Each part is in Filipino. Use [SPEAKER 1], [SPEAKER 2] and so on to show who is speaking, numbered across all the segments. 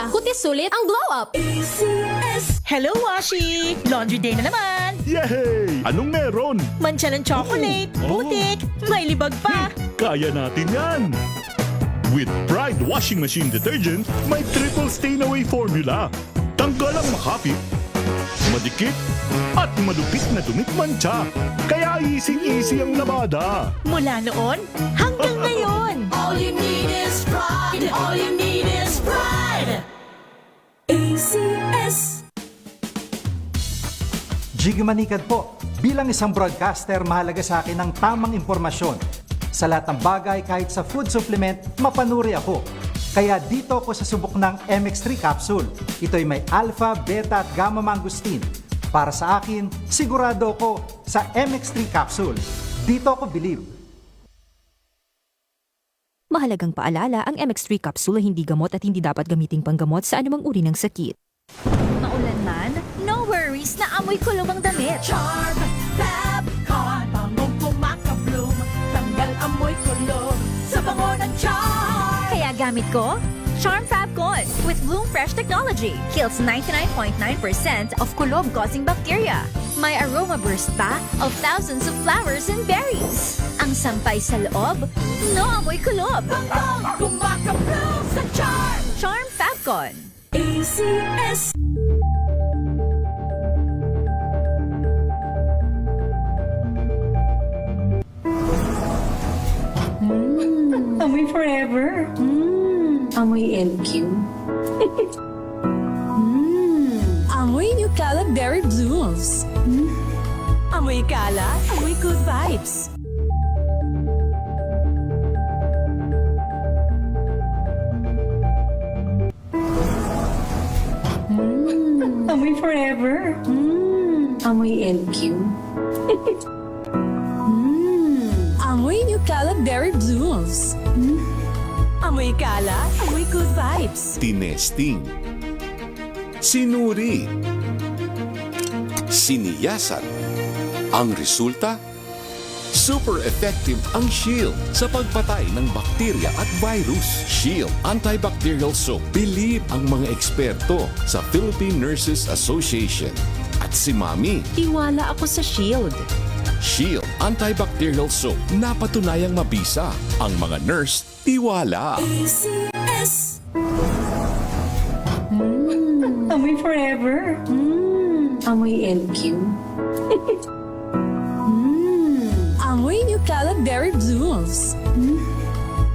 [SPEAKER 1] bacteria. Kutis sulit ang glow up.
[SPEAKER 2] Hello, Washi! Laundry day na naman!
[SPEAKER 3] Yay! Anong meron?
[SPEAKER 2] Mancha ng chocolate,
[SPEAKER 3] Oh.
[SPEAKER 2] putik, may libag pa!
[SPEAKER 3] Kaya natin yan! With Pride Washing Machine Detergent, may triple stain-away formula. Tanggal ang makapit, madikit, at malupit na dumit mancha. Kaya easy-easy ang labada.
[SPEAKER 2] Mula noon hanggang ngayon!
[SPEAKER 1] All you need is pride. All you need is pride. ACS.
[SPEAKER 4] Jiggy Manikad po. Bilang isang broadcaster, mahalaga sa akin ang tamang impormasyon. Sa lahat ng bagay, kahit sa food supplement, mapanuri ako. Kaya dito ako sa subok ng MX3 capsule. Ito'y may alpha, beta at gamma mangosteen. Para sa akin, sigurado ako sa MX3 capsule. Dito ako believe.
[SPEAKER 5] Mahalagang paalala, ang MX3 capsule ay hindi gamot at hindi dapat gamiting panggamot sa anumang uri ng sakit.
[SPEAKER 6] Maulan man, no worries na amoy kulog ang damit.
[SPEAKER 1] Charm Fab Con. Bangong kumaka-bloom. Tanggal amoy kulog sa bango ng charm.
[SPEAKER 6] Kaya gamit ko, Charm Fab Con with Bloom Fresh Technology. Kills 99.9% of kulog-causing bacteria. May aroma burst pa of thousands of flowers and berries. Ang sampay sa loob, no amoy kulob.
[SPEAKER 1] Bangong kumaka-bloom sa charm.
[SPEAKER 6] Charm Fab Con.
[SPEAKER 1] ACS.
[SPEAKER 7] Amoy forever. Amoy LQ.
[SPEAKER 1] Amoy New Caleb Berry Blooms. Amoy kala, amoy good vibes.
[SPEAKER 7] Amoy forever. Amoy LQ.
[SPEAKER 1] Amoy New Caleb Berry Blooms. Amoy kala, amoy good vibes.
[SPEAKER 8] Tinesting, sinuri, siniyasan. Ang resulta? Super effective ang Shield sa pagpatay ng bakterya at virus. Shield Antibacterial Soap. Believe ang mga eksperto sa Philippine Nurses Association. At si Mami,
[SPEAKER 2] Tiwala ako sa Shield.
[SPEAKER 8] Shield Antibacterial Soap. Napatunayang mabisa. Ang mga nurse, tiwala.
[SPEAKER 1] ACS.
[SPEAKER 7] Amoy forever. Amoy LQ.
[SPEAKER 1] Amoy New Caleb Berry Blooms.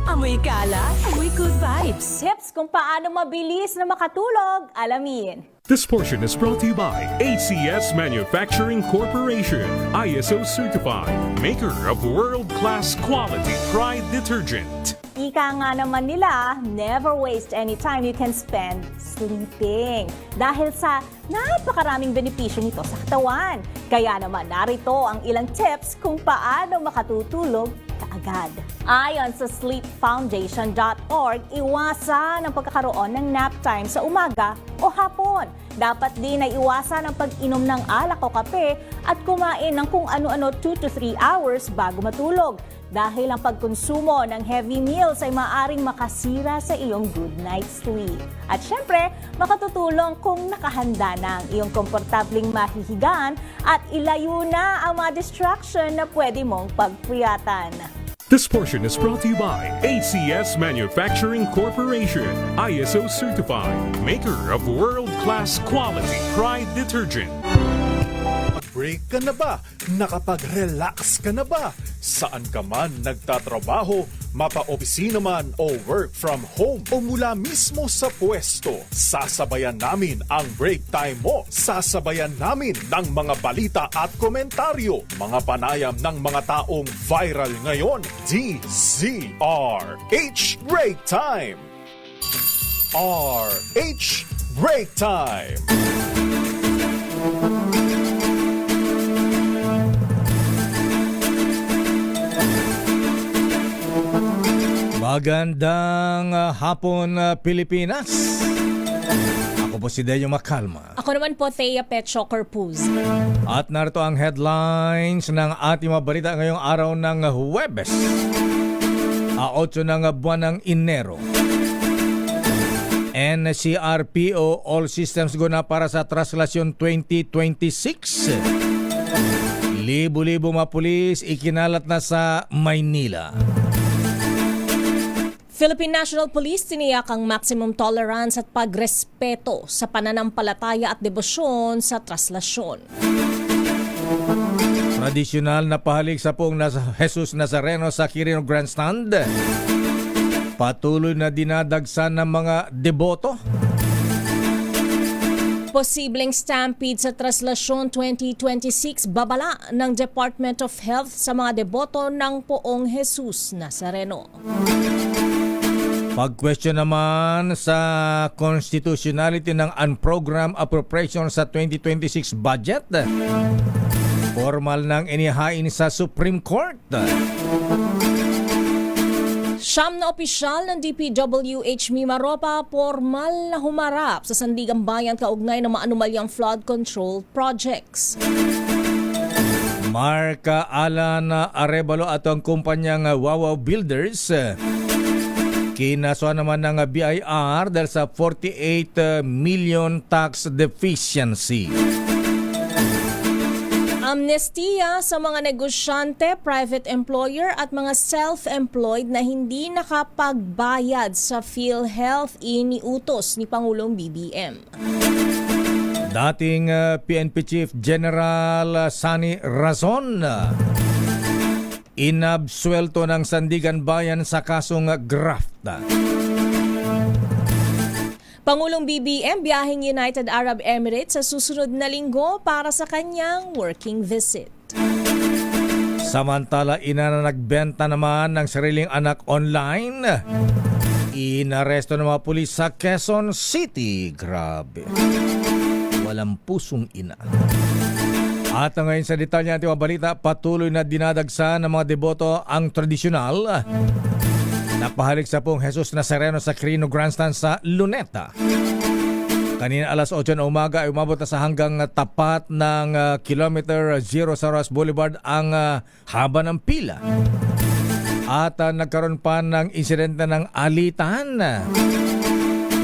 [SPEAKER 1] Amoy kala, amoy good vibes.
[SPEAKER 6] Tips kung paano mabilis na makatulog, alamin.
[SPEAKER 9] This portion is brought to you by ACS Manufacturing Corporation, ISO certified, maker of world-class quality Pride detergent.
[SPEAKER 6] Ika nga naman nila, never waste any time you can spend sleeping. Dahil sa napakaraming benepisyo nito sa katawan. Kaya naman narito ang ilang tips kung paano makatutulog kaagad. Ayon sa sleepfoundation.org, iwasan ang pagkakaroon ng nap time sa umaga o hapon. Dapat din ay iwasan ang pag-inom ng alak o kape at kumain ng kung ano-ano 2 to 3 hours bago matulog. Dahil ang pagkonsumo ng heavy meals ay maaring makasira sa iyong good night sleep. At syempre, makatutulong kung nakahanda na ang iyong komportabling mahihigaan at ilayo na ang mga distraction na pwede mong pagpuyatan.
[SPEAKER 9] This portion is brought to you by ACS Manufacturing Corporation, ISO certified, maker of world-class quality Pride detergent.
[SPEAKER 10] Break ka na ba? Nakapag-relax ka na ba? Saan ka man nagtatrabaho, mapa-opisina man o work from home o mula mismo sa pwesto, sasabayan namin ang break time mo. Sasabayan namin ng mga balita at komentaryo, mga panayam ng mga taong viral ngayon. DZRH Break Time! RH Break Time!
[SPEAKER 11] Magandang hapon, Pilipinas. Ako po si Deo Macalma.
[SPEAKER 2] Ako naman po, Thea Petro Corpuz.
[SPEAKER 11] At narito ang headlines ng ating mga balita ngayong araw ng Huwebes, 8 ng buwan ng Enero. NCRPO, all systems go na para sa Traslasyon 2026. Libo-libo mga pulis ikinalat na sa Maynila.
[SPEAKER 6] Philippine National Police tiniyak ang maximum tolerance at pagrespeto sa pananampalataya at debosyon sa traslasyon.
[SPEAKER 11] Tradisyonal na pahalik sa pong Jesus Nazareno sa Quirino Grandstand. Patuloy na dinadagsan ng mga deboto.
[SPEAKER 6] Posibleng stampede sa Traslasyon 2026, babala ng Department of Health sa mga deboto ng Poong Jesus Nazareno.
[SPEAKER 11] Pag-question naman sa constitutionality ng unprogrammed appropriation sa 2026 budget. Formal nang inihain sa Supreme Court.
[SPEAKER 6] Siyam na opisyal ng DPWH Mimaropa formal na humarap sa Sandigang Bayan kaugnay ng maanumalyang flood control projects.
[SPEAKER 11] Marka Alan Arevalo at ang kumpanyang Wawaw Builders kinasuhan naman ng BIR dahil sa 48 million tax deficiency.
[SPEAKER 6] Amnestiya sa mga negosyante, private employer at mga self-employed na hindi nakapagbayad sa PhilHealth iniutos ni Pangulong BBM.
[SPEAKER 11] Dating PNP Chief General Sani Razon inabsuelto ng Sandigan Bayan sa kasong graft.
[SPEAKER 6] Pangulong BBM biyaheng United Arab Emirates sa susunod na linggo para sa kanyang working visit.
[SPEAKER 11] Samantala, ina na nagbenta naman ng sariling anak online. Inaresto ng mga pulis sa Quezon City. Grabe. Walang pusong ina. At ngayon sa detalye natin mga balita, patuloy na dinadagsa ng mga deboto ang tradisyonal napahalik sa pong Jesus Nazareno sa Quirino Grandstand sa Luneta. Kanina alas 8 na umaga ay umabot na sa hanggang tapat ng kilometer 0 sa Ross Boulevard ang haba ng pila. At nagkaroon pa ng insidente ng alitan.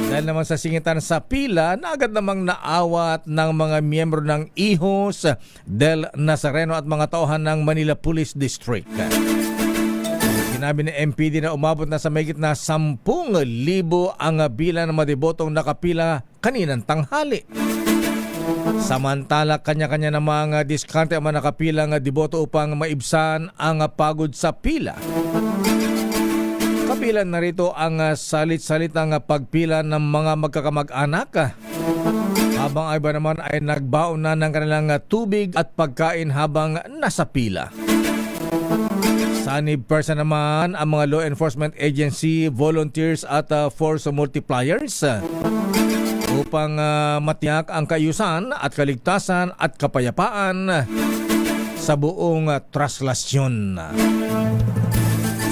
[SPEAKER 11] Dahil naman sa singitan sa pila, na agad namang naawat ng mga miyembro ng Hijos del Nazareno at mga tauhan ng Manila Police District. Sinabi ni MPD na umabot na sa mahigit na 10,000 ang bilang ng mga debotong nakapila kaninang tanghali. Samantala, kanya-kanya namang diskarte ang mga nakapilang deboto upang maibsan ang pagod sa pila. Kapilan na rito ang salit-salitang pagpila ng mga magkakamag-anak. Habang iba naman ay nagbaon na ng kanilang tubig at pagkain habang nasa pila. Sanib person naman ang mga law enforcement agency, volunteers at force multipliers upang matiyak ang kaayusan at kaligtasan at kapayapaan sa buong traslasyon.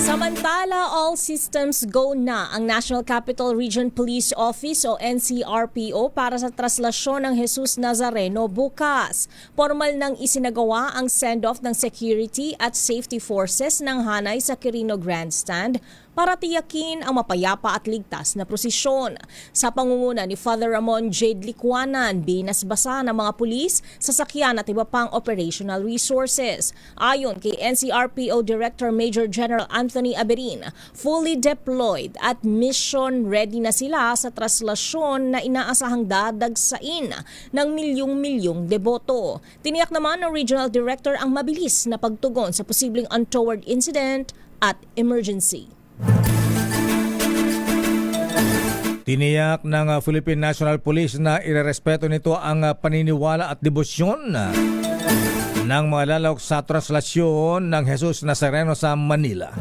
[SPEAKER 6] Samantala, all systems go na ang National Capital Region Police Office o NCRPO para sa traslasyon ng Jesus Nazareno bukas. Formal nang isinagawa ang send-off ng security at safety forces ng hanay sa Quirino Grandstand para tiyakin ang mapayapa at ligtas na prosesyon. Sa pangunguna ni Father Ramon J. Licuanan, binasbasa ng mga pulis, sasakyan at iba pang operational resources. Ayon kay NCRPO Director Major General Anthony Aberin, fully deployed at mission ready na sila sa traslasyon na inaasahang dadagsain ng milyong-milyong deboto. Tiniyak naman ng Regional Director ang mabilis na pagtugon sa posibleng untoward incident at emergency.
[SPEAKER 11] Tiniyak ng Philippine National Police na irerespeto nito ang paniniwala at debosyon ng mga lalawak sa traslasyon ng Jesus Nazareno sa Manila.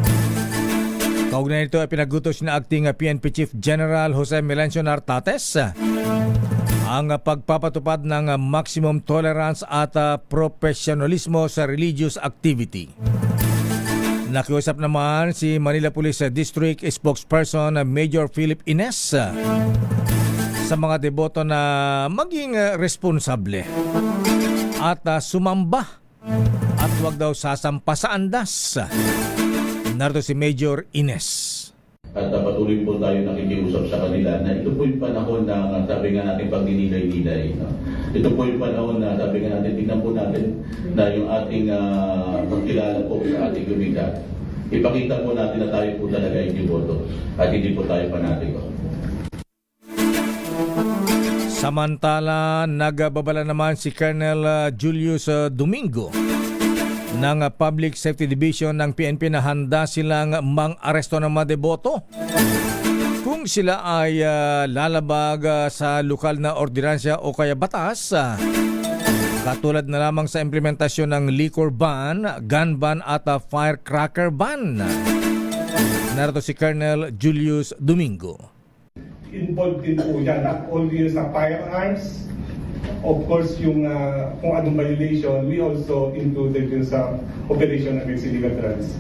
[SPEAKER 11] Kaugnay nito ay pinagutos na acting PNP Chief General Jose Melencio Nartates ang pagpapatupad ng maximum tolerance at professionalismo sa religious activity. Nakiusap naman si Manila Police District Spokesperson Major Philip Ines sa mga deboto na maging responsable at sumamba at huwag daw sasampa sa andas. Narito si Major Ines.
[SPEAKER 12] At patuloy po tayo nakikiusap sa kanila na ito po yung panahon na sabi nga natin pagdinilay-nilay. No? Ito po yung panahon na sabi nga natin, tingnan po natin na yung ating pagkilala po sa ating lumika. Ipakita po natin na tayo po talaga hindi boto at hindi po tayo panatiko.
[SPEAKER 11] Samantala, nagbabala naman si Colonel Julius Domingo ng Public Safety Division ng PNP na handa silang mang-aresto ng mga deboto kung sila ay lalabag sa lokal na ordinansya o kaya batas, katulad na lamang sa implementasyon ng liquor ban, gun ban at firecracker ban. Narito si Colonel Julius Domingo.
[SPEAKER 13] Involved din po yan, not only sa firearms, of course yung kung anong violation, we also included yun sa operation against illegal drugs.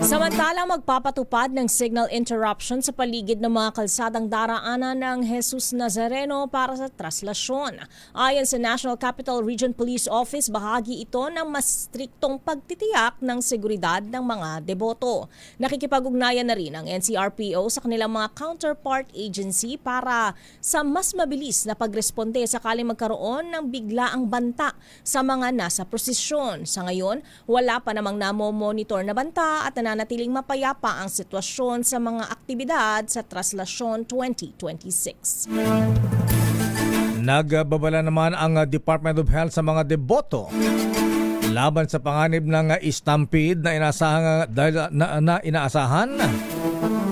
[SPEAKER 6] Samantala, magpapatupad ng signal interruption sa paligid ng mga kalsadang daraanan ng Jesus Nazareno para sa traslasyon. Ayon sa National Capital Region Police Office, bahagi ito ng mas striktong pagtitiyak ng seguridad ng mga deboto. Nakikipag-ugnayan na rin ang NCRPO sa kanilang mga counterpart agency para sa mas mabilis na pagresponde sakaling magkaroon ng biglaang banta sa mga nasa prosesyon. Sa ngayon, wala pa namang namo-monitor na banta at nanatiling mapayapa ang sitwasyon sa mga aktibidad sa Traslasyon 2026.
[SPEAKER 11] Nagbabala naman ang Department of Health sa mga deboto laban sa panganib ng stampede na inaasahan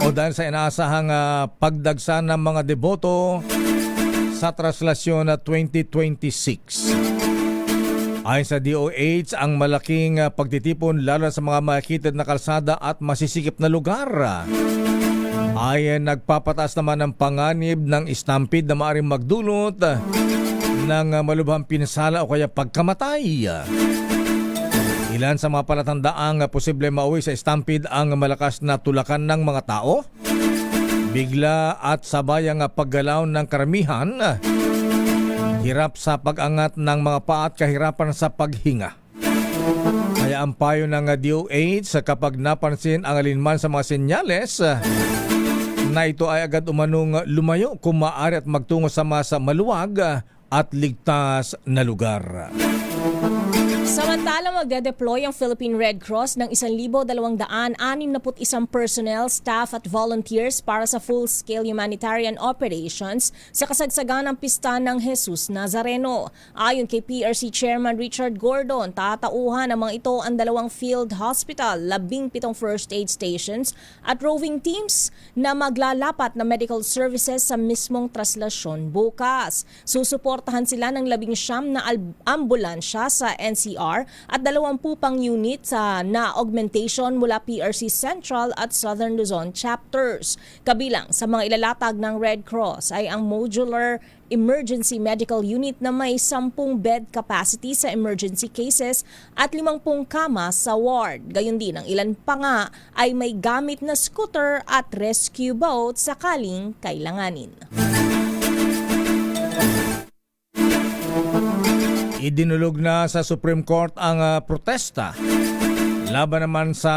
[SPEAKER 11] o dahil sa inaasahang pagdagsa ng mga deboto sa Traslasyon 2026. Ayon sa DOH, ang malaking pagtitipon lalo sa mga makikitid na kalsada at masisikip na lugar ay nagpapataas naman ng panganib ng stampede na maaaring magdulot ng malubhang pinsala o kaya pagkamatay. Ilan sa mga palatandaang posible mauwi sa stampede ang malakas na tulakan ng mga tao, bigla at sabayang paggalaw ng karamihan, hirap sa pag-angat ng mga paa at kahirapan sa paghinga. Kaya ang payo ng DOH kapag napansin ang alinman sa mga senyales na ito ay agad umanong lumayo kung maaari at magtungo sa mas maluwag at ligtas na lugar.
[SPEAKER 6] Samantala, magde-deploy ang Philippine Red Cross ng 1,261 personnel, staff at volunteers para sa full-scale humanitarian operations sa kasagsagan ng pista ng Jesus Nazareno. Ayon kay PRC Chairman Richard Gordon, tatauhan ng mga ito ang 2 field hospital, 17 first aid stations at roving teams na maglalapat na medical services sa mismong traslasyon bukas. Susuportahan sila ng 19 na ambulansya sa NCR at 20 pang unit na augmentation mula PRC Central at Southern Luzon chapters. Kabilang sa mga ilalatag ng Red Cross ay ang modular emergency medical unit na may 10 bed capacity sa emergency cases at 50 kama sa ward. Gayon din ang ilan pa nga ay may gamit na scooter at rescue boat sakaling kailanganin.
[SPEAKER 11] Idinulog na sa Supreme Court ang protesta laban naman sa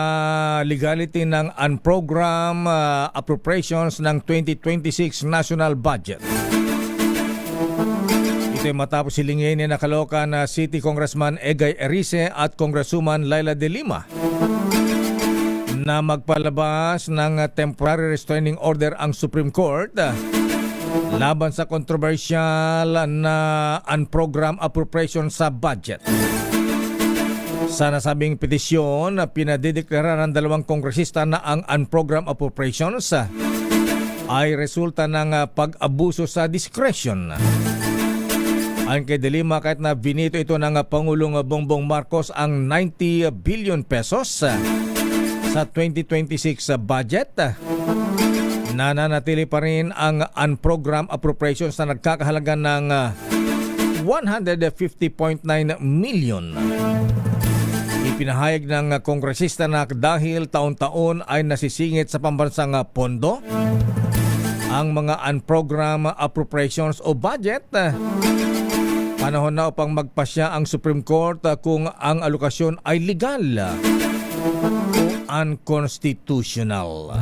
[SPEAKER 11] legality ng unprogrammed appropriations ng 2026 national budget. Ito ay matapos hilingin ni Caloocan City Congressman Egay Erice at Congresswoman Laila De Lima na magpalabas ng temporary restraining order ang Supreme Court laban sa controversial na unprogrammed appropriation sa budget. Sa nasabing petisyon, pinadideklara ng 2 kongresista na ang unprogrammed appropriations ay resulta ng pag-abuso sa discretion. Ayon kay De Lima, kahit na binito ito ng Pangulong Bongbong Marcos ang 90 billion pesos sa 2026 budget, nananatili pa rin ang unprogrammed appropriations na nagkakahalaga ng 150.9 million. Ipinahayag ng kongresista na dahil taon-taon ay nasisingit sa pambansang pondo ang mga unprogrammed appropriations o budget, panahon na upang magpasya ang Supreme Court kung ang alokasyon ay legal o unconstitutional.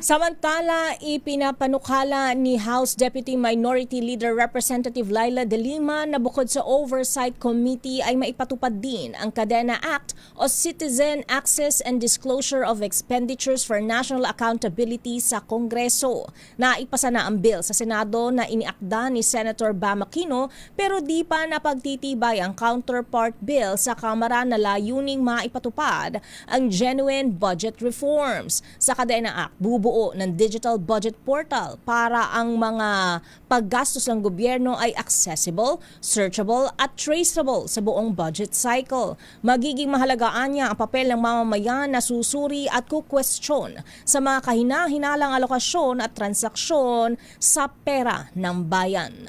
[SPEAKER 6] Samantala, ipinapanukala ni House Deputy Minority Leader Representative Laila De Lima na bukod sa Oversight Committee ay maipatupad din ang Cadena Act o Citizen Access and Disclosure of Expenditures for National Accountability sa Kongreso. Naipasa na ang bill sa Senado na iniakda ni Senator Bam Aquino pero di pa napagtitibay ang counterpart bill sa Kamara na layuning maipatupad ang genuine budget reforms. Sa Cadena Act, bubuo ng digital budget portal para ang mga paggastos ng gobyerno ay accessible, searchable at traceable sa buong budget cycle. Magiging mahalagaan niya ang papel ng mamamayan na susuri at kukwestiyon sa mga kahina-hinalang alokasyon at transaksyon sa pera ng bayan.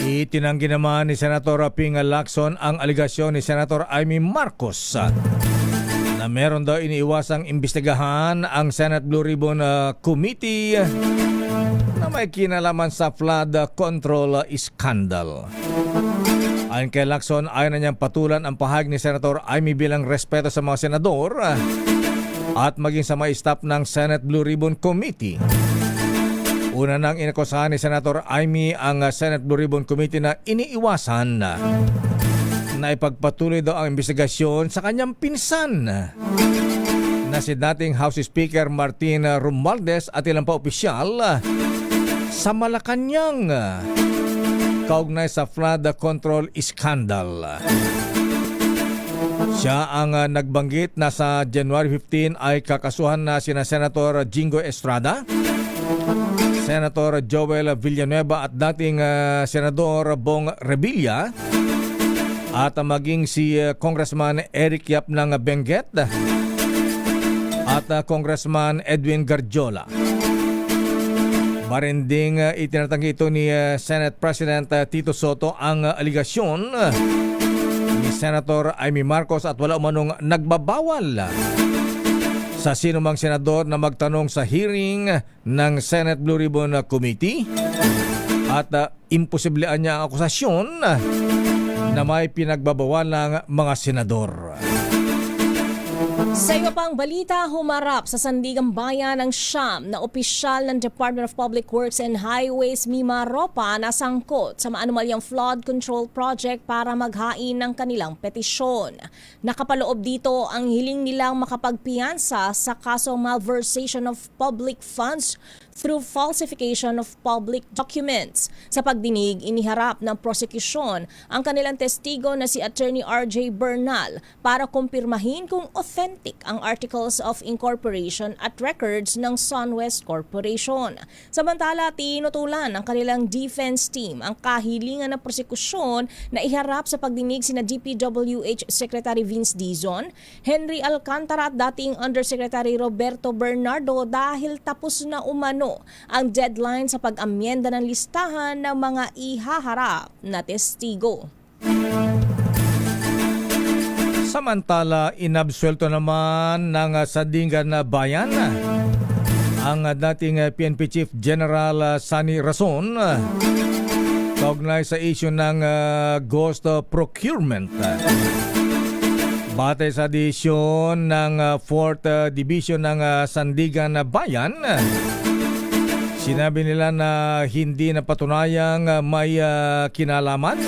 [SPEAKER 11] Itinanggi naman ni Senator Ping Lacson ang aligasyon ni Senator Amy Marcos na meron daw iniiwasang imbestigahan ang Senate Blue Ribbon Committee na may kinalaman sa flood control scandal. Ayon kay Lacson, ayaw na niyang patulan ang pahayag ni Senator Amy bilang respeto sa mga senador at maging sa mga staff ng Senate Blue Ribbon Committee. Una nang inakusahan ni Senator Amy ang Senate Blue Ribbon Committee na iniiwasan na ipagpatuloy daw ang investigasyon sa kanyang pinsan na si dating House Speaker Martin Romualdez at ilang pa opisyal sa Malacanang kaugnay sa flood control scandal. Siya ang nagbanggit na sa January 15 ay kakasuhan na sina Senator Jingo Estrada, Senator Joel Villanueva at dating Senador Bong Revilla at maging si Congressman Eric Yap ng Benguet at Congressman Edwin Garjola. Marinding itinatanggi ito ni Senate President Tito Soto ang aligasyon ni Senator Amy Marcos at wala umanong nagbabawal sa sinumang senador na magtanong sa hearing ng Senate Blue Ribbon Committee at imposiblian niya ang akusasyon na may pinagbabawal ng mga senador.
[SPEAKER 6] Sa iba pang balita, humarap sa Sandigang Bayan ang siyam na opisyal ng Department of Public Works and Highways Mimaropa na sangkot sa maanumalyang flood control project para maghain ng kanilang petisyon. Nakapaloob dito ang hiling nilang makapagpiyansa sa kasong malversation of public funds through falsification of public documents. Sa pagdinig, iniharap ng prosekusyon ang kanilang testigo na si Attorney R.J. Bernal para kumpirmahin kung authentic ang Articles of Incorporation at records ng SunWest Corporation. Samantala, tinutulan ng kanilang defense team ang kahilingan ng prosekusyon na iharap sa pagdinig sina DPWH Secretary Vince Dizon, Henry Alcantara at dating Undersecretary Roberto Bernardo dahil tapos na umano ang deadline sa pag-amyenda ng listahan ng mga ihaharap na testigo.
[SPEAKER 11] Samantala, inabsuelto naman ng Sandigan Bayan ang dating PNP Chief General Sani Rason kaugnay sa issue ng ghost procurement. Batay sa desisyon ng 4th Division ng Sandigan Bayan, sinabi nila na hindi napatunayang may kinalaman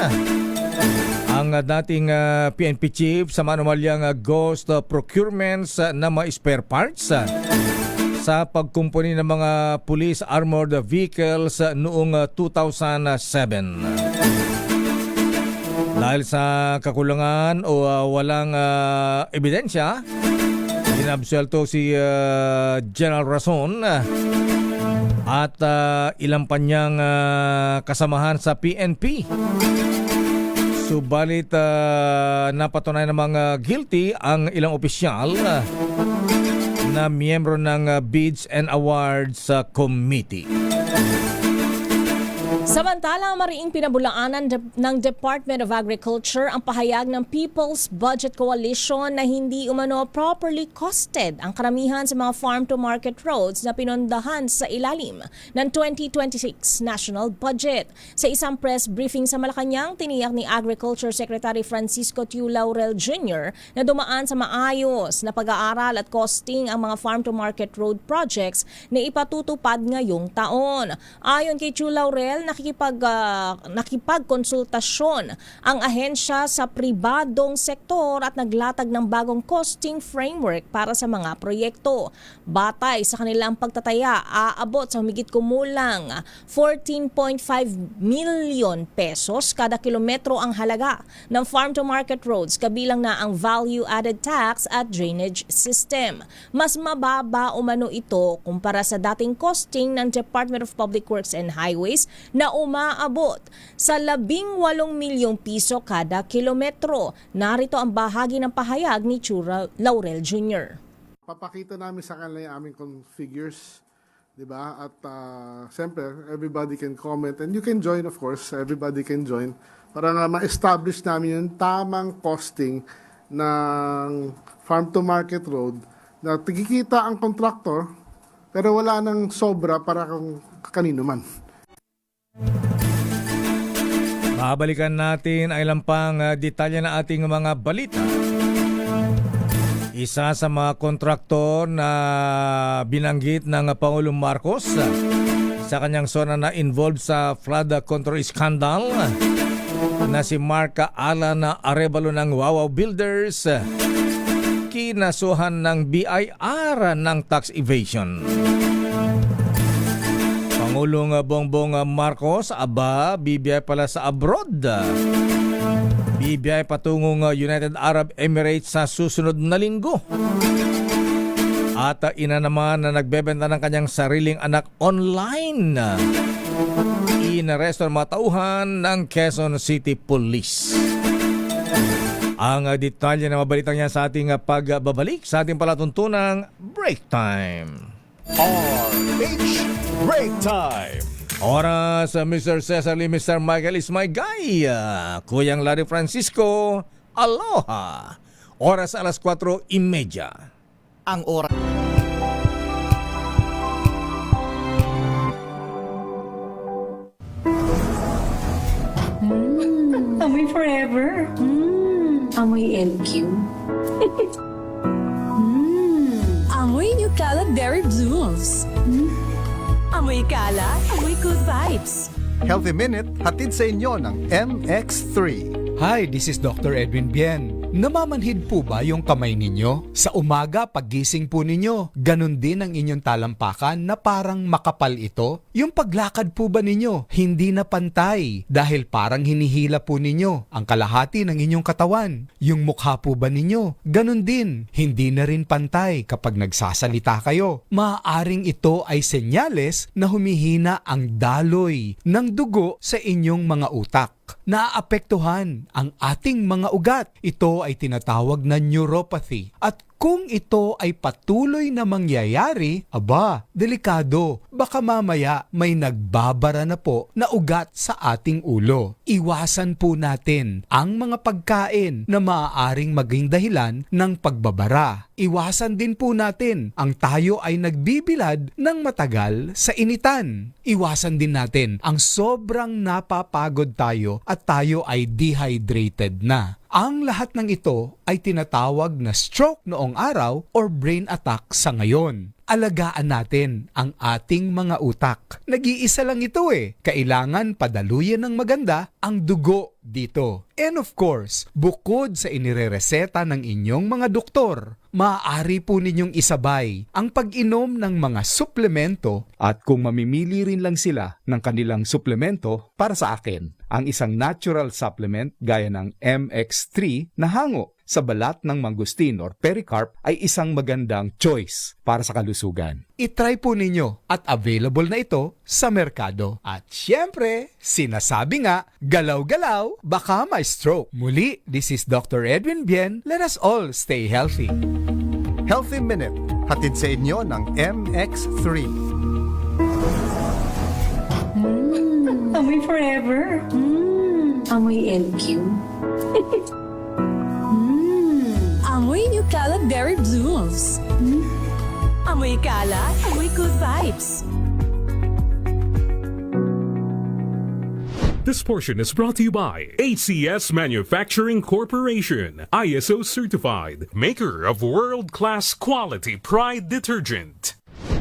[SPEAKER 11] ang dating PNP chief sa manumalyang ghost procurements na mga spare parts sa pagkumpuni ng mga police armored vehicles noong 2007. Dahil sa kakulangan o walang ebidensya, inabsuelto si General Rason at ilang pa niyang kasamahan sa PNP. Subalit napatunayan ng mga guilty ang ilang opisyal na miyembro ng Bids and Awards Committee.
[SPEAKER 6] Samantala, mariing pinabulaanan ng Department of Agriculture ang pahayag ng People's Budget Coalition na hindi umano properly costed ang karamihan sa mga farm-to-market roads na pinondahan sa ilalim ng 2026 National Budget. Sa isang press briefing sa Malacanang, tiniyak ni Agriculture Secretary Francisco Tiu Laurel Jr. na dumaan sa maayos na pag-aaral at costing ang mga farm-to-market road projects na ipatutupad ngayong taon. Ayon kay Tiu Laurel, nakipagkonsultasyon ang ahensya sa pribadong sektor at naglatag ng bagong costing framework para sa mga proyekto. Batay sa kanilang pagtataya, aabot sa humigit kumulang 14.5 million pesos kada kilometro ang halaga ng farm-to-market roads, kabilang na ang value-added tax at drainage system. Mas mababa umano ito kumpara sa dating costing ng Department of Public Works and Highways na umaabot sa 18 milyong piso kada kilometro. Narito ang bahagi ng pahayag ni Chura Laurel Jr.
[SPEAKER 14] Papakita namin sa kanila yung aming figures, di ba? At siyempre, everybody can comment and you can join, of course. Everybody can join para na ma-establish namin yung tamang costing ng farm-to-market road na tigikita ang contractor pero wala nang sobra para kung kanino man.
[SPEAKER 11] Babalikan natin ang ilang pang detalye na ating mga balita. Isa sa mga kontraktor na binanggit ng Pangulong Marcos sa kanyang zona na involved sa flood control scandal na si Marca Alan Arevalo ng Wawaw Builders, kinasuhan ng BIR ng tax evasion. Pangulong Bongbong Marcos, BBI pala sa abroad. BBI patungong United Arab Emirates sa susunod na linggo. At ina naman na nagbebenta ng kanyang sariling anak online. Inaresto ang mga tauhan ng Quezon City Police. Ang detalye na mabalitang yan sa ating pagbabalik sa ating palatuntunang Break Time.
[SPEAKER 10] RH Break Time.
[SPEAKER 11] Oras, Mr. Cesar Lee, Mr. Michael is my guy. Kuyang Larry Francisco, aloha. Oras alas 4:30.
[SPEAKER 15] Ang oras.
[SPEAKER 7] Amoy forever. Amoy LQ.
[SPEAKER 1] Amoy New Cala Berry Blooms. Amoy Cala, amoy good vibes.
[SPEAKER 16] Healthy Minute, hatid sa inyo ng MX3.
[SPEAKER 17] Hi, this is Dr. Edwin Bien. Namamanhid po ba yung kamay ninyo? Sa umaga, paggising po ninyo, ganun din ang inyong talampakan na parang makapal ito? Yung paglakad po ba ninyo, hindi na pantay dahil parang hinihila po ninyo ang kalahati ng inyong katawan? Yung mukha po ba ninyo, ganun din, hindi na rin pantay kapag nagsasalita kayo? Maaaring ito ay senyales na humihina ang daloy ng dugo sa inyong mga utak. Naaapektuhan ang ating mga ugat. Ito ay tinatawag na neuropathy. At kung ito ay patuloy na mangyayari, delikado. Baka mamaya may nagbabara na po na ugat sa ating ulo. Iwasan po natin ang mga pagkain na maaaring maging dahilan ng pagbabara. Iwasan din po natin ang tayo ay nagbibilad ng matagal sa initan. Iwasan din natin ang sobrang napapagod tayo at tayo ay dehydrated na. Ang lahat ng ito ay tinatawag na stroke noong araw or brain attack sa ngayon. Alagaan natin ang ating mga utak. Nag-iisa lang ito Kailangan padaluyan ng maganda ang dugo dito. And of course, bukod sa inirereseta ng inyong mga doktor, maaari po ninyong isabay ang pag-inom ng mga suplemento at kung mamimili rin lang sila ng kanilang suplemento para sa akin, ang isang natural supplement gaya ng MX3 na hango sa balat ng mangustin or pericarp ay isang magandang choice para sa kalusugan. I-try po ninyo at available na ito sa merkado. At syempre, sinasabi nga, galaw-galaw, baka may stroke. Muli, this is Dr. Edwin Bien. Let us all stay healthy.
[SPEAKER 16] Healthy Minute, hatid sa inyo ng MX3.
[SPEAKER 7] Amoy forever. Amoy LQ.
[SPEAKER 1] Amoy New Calab Berry Blooms. Amoy kalat, amoy good vibes.
[SPEAKER 9] This portion is brought to you by ACS Manufacturing Corporation, ISO certified, maker of world-class quality Pride detergent.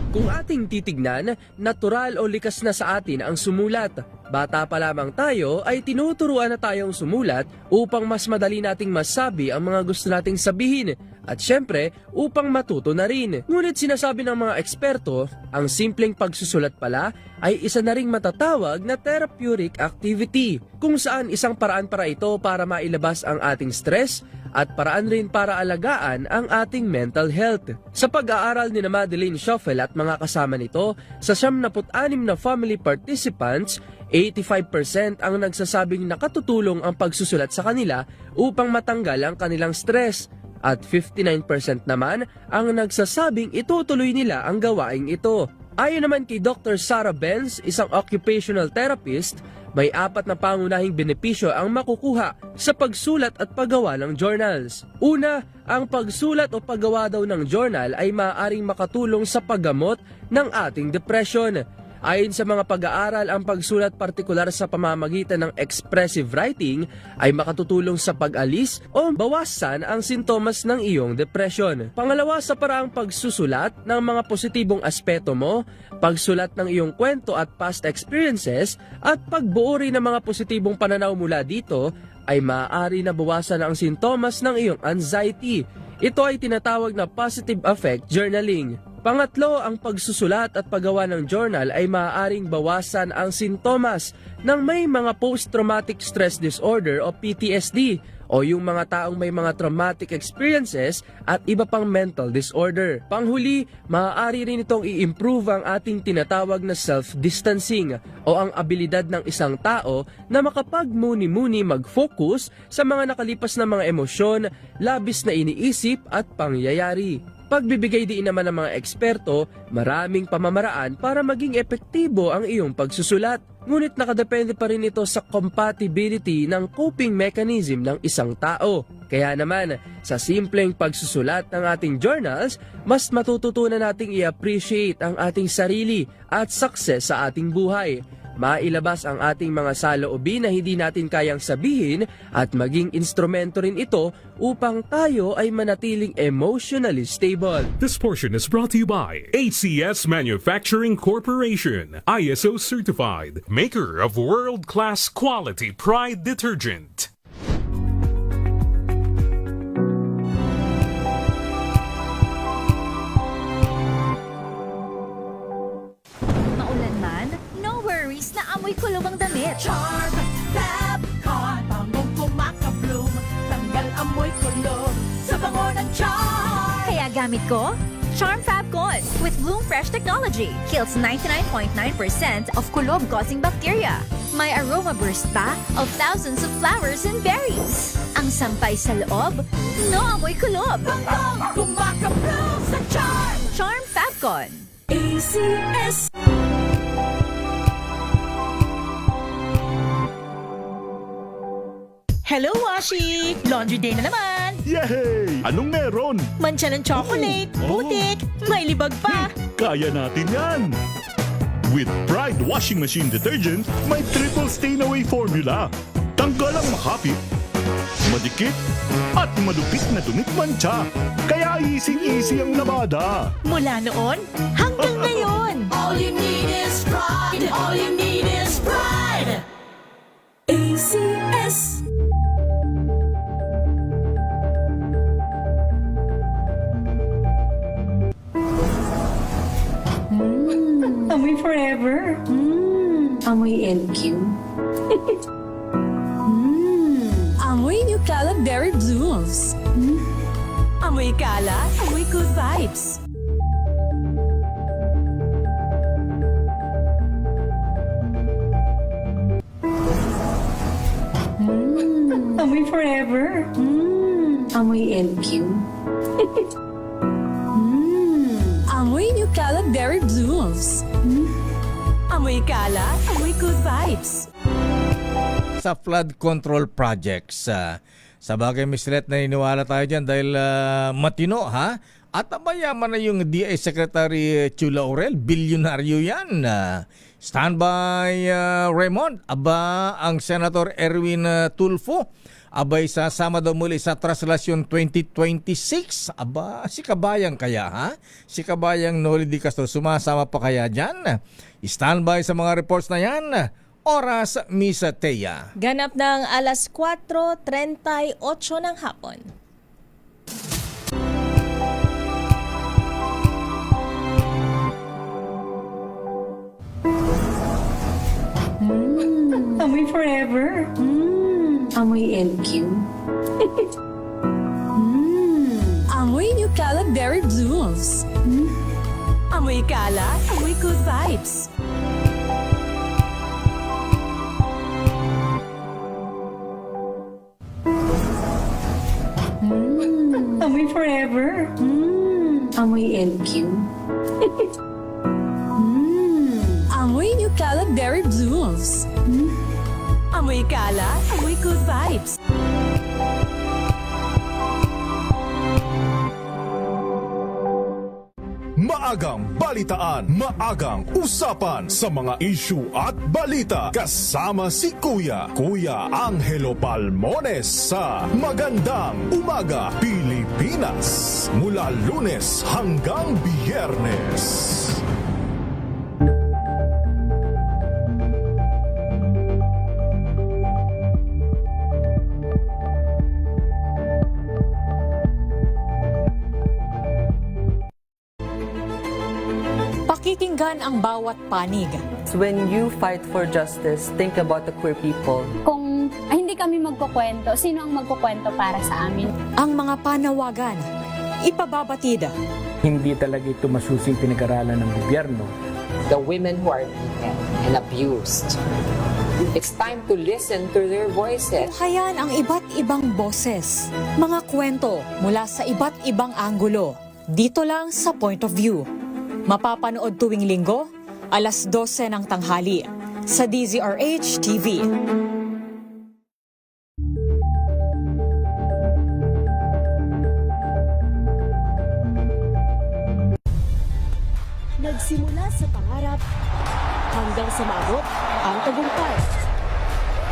[SPEAKER 18] Kung ating titignan, natural o likas na sa atin ang sumulat. Bata pa lamang tayo ay tinuturuan na tayong sumulat upang mas madali nating masabi ang mga gusto nating sabihin at syempre upang matuto na rin. Ngunit sinasabi ng mga eksperto, ang simpleng pagsusulat pala ay isa na ring matatawag na therapeutic activity kung saan isang paraan para ito para mailabas ang ating stress at paraan rin para alagaan ang ating mental health. Sa pag-aaral ni Madeline Schoffel at mga kasama nito, sa 76 na family participants, 85% ang nagsasabing nakatutulong ang pagsusulat sa kanila upang matanggal ang kanilang stress. At 59% naman ang nagsasabing itutuloy nila ang gawaing ito. Ayon naman kay Dr. Sarah Benz, isang occupational therapist, may 4 na pangunahing benepisyo ang makukuha sa pagsulat at paggawa ng journals. Una, ang pagsulat o paggawa daw ng journal ay maaaring makatulong sa paggamot ng ating depression. Ayon sa mga pag-aaral, ang pagsulat partikular sa pamamagitan ng expressive writing ay makatutulong sa pag-alis o bawasan ang sintomas ng iyong depression. Pangalawa, sa paraang pagsusulat ng mga positibong aspeto mo, pagsulat ng iyong kwento at past experiences at pagbuo rin ng mga positibong pananaw mula dito ay maaari na bawasan ang sintomas ng iyong anxiety. Ito ay tinatawag na positive affect journaling. Pangatlo, ang pagsusulat at paggawa ng journal ay maaaring bawasan ang sintomas ng may mga post-traumatic stress disorder o PTSD o yung mga taong may mga traumatic experiences at iba pang mental disorder. Panghuli, maaari rin itong i-improve ang ating tinatawag na self-distancing o ang abilidad ng isang tao na makapagmuni-muni mag-focus sa mga nakalipas na mga emosyon, labis na iniisip at pangyayari. Pagbibigay din naman ng mga eksperto, maraming pamamaraan para maging epektibo ang iyong pagsusulat. Ngunit nakadepende pa rin ito sa compatibility ng coping mechanism ng isang tao. Kaya naman, sa simpleng pagsusulat ng ating journals, mas matututunan nating i-appreciate ang ating sarili at success sa ating buhay. Mailabas ang ating mga saloobin na hindi natin kayang sabihin at maging instrumento rin ito upang tayo ay manatiling emotionally stable.
[SPEAKER 9] This portion is brought to you by ACS Manufacturing Corporation, ISO certified, maker of world-class quality Pride detergent.
[SPEAKER 5] Maulan man, no worries na amoy kulong ang damit.
[SPEAKER 1] Charm Fab Con, bangong kumakabloom, tanggal amoy kulog sa bango ng charm.
[SPEAKER 5] Kaya gamit ko, Charm Fab Con with Bloom Fresh Technology. Kills 99.9% of kulob-causing bacteria. May aroma burst pa of thousands of flowers and berries. Ang sampay sa loob, no amoy kulob.
[SPEAKER 1] Bangong kumakabloom sa charm.
[SPEAKER 5] Charm Fab Con.
[SPEAKER 1] ACS.
[SPEAKER 2] Hello, Washi! Laundry day na naman!
[SPEAKER 3] Yay! Anong meron?
[SPEAKER 2] Mancha ng chocolate, putik, may libag pa!
[SPEAKER 3] Kaya natin yan! With Pride Washing Machine Detergent, may triple stain-away formula. Tanggal ang makapit, madikit, at malupit na dumit-mancha. Kaya easy-easy ang labada.
[SPEAKER 2] Mula noon hanggang ngayon!
[SPEAKER 1] All you need is pride. All you need is pride. ACS.
[SPEAKER 7] Amoy forever. Amoy LQ.
[SPEAKER 1] Amoy New Calab Berry Blooms. Amoy kalat, amoy good vibes.
[SPEAKER 7] Amoy forever. Amoy LQ.
[SPEAKER 1] Amoy New Calab Berry Blooms. Amoy kalat, amoy good vibes.
[SPEAKER 11] sa flood control projects. Sa bagay, Miss Let, naniniwala tayo dyan dahil matino, ha? At mayaman na yung DA Secretary Chula Aurel, bilyonaryo yan. Standby, Raymond. Aba, ang Senator Erwin Tulfo, abay sasama daw muli sa Traslasyon 2026. Aba, si Kabayang kaya, ha? Si Kabayang Noli Di Castro, sumasama pa kaya dyan? Standby sa mga reports na yan. Oras, Miss Thea.
[SPEAKER 6] Ganap ng alas 4:38 ng hapon.
[SPEAKER 7] Amoy forever. Amoy LQ.
[SPEAKER 1] Amoy New Caleb Berry Blooms. Amoy kalat, amoy good vibes.
[SPEAKER 7] Amoy forever. Amoy LQ.
[SPEAKER 1] Amoy New Caleb Berry Blooms. Amoy kalat, amoy good vibes.
[SPEAKER 10] Maagang balitaan, maagang usapan sa mga issue at balita. Kasama si Kuya Angelo Palmones sa Magandang Umaga Pilipinas. Mula Lunes hanggang Biyernes.
[SPEAKER 19] Pakikinggan ang bawat panig.
[SPEAKER 20] When you fight for justice, think about the queer people.
[SPEAKER 21] Kung hindi kami magkukwento, sino ang magkukwento para sa amin?
[SPEAKER 19] Ang mga panawagan, ipababatid.
[SPEAKER 22] Hindi talaga ito masusing pinag-aralan ng gobyerno.
[SPEAKER 23] The women who are beaten and abused. It's time to listen to their voices.
[SPEAKER 19] Tunghayan ang iba't ibang boses, mga kwento mula sa iba't ibang anggulo. Dito lang sa Point of View. Mapapanood tuwing linggo, alas 12 ng tanghali sa DZRH TV.
[SPEAKER 24] Nagsimula sa pangarap hanggang sa maabot ang tagumpay.